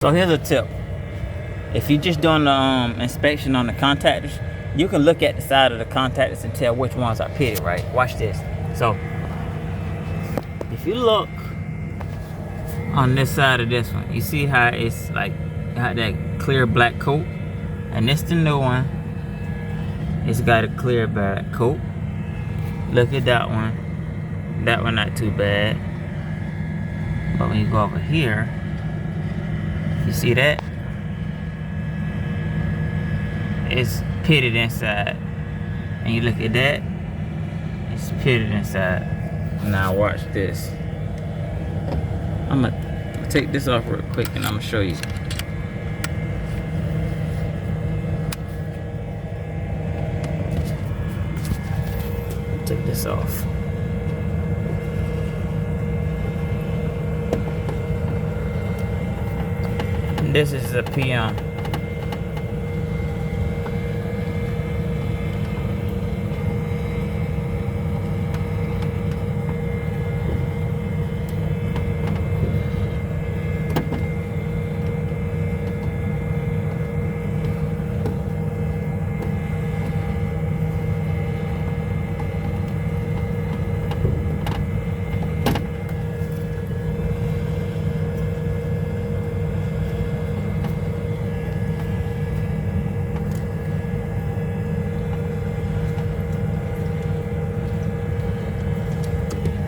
So here's a tip. If you're just doing the inspection on the contactors, you can look at the side of the contactors and tell which ones are pitted, right? Watch this. So if you look on this side of this one, you see how it's like got that clear black coat, and this the new one. It's got a clear black coat. Look at that one. That one not too bad. But when you go over here, you see that? It's pitted inside. And you look at that, it's pitted inside. Now watch this. I'm gonna take this off real quick and I'm gonna show you. Take this off. And this is a PM.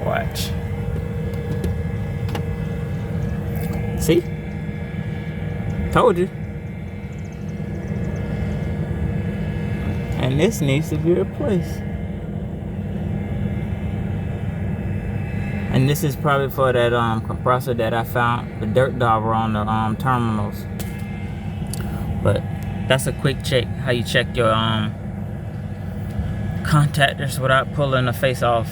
Watch. See? Told you. And this needs to be replaced. And this is probably for that compressor that I found, the dirt dauber on the terminals. But that's a quick check, how you check your contactors without pulling the face off.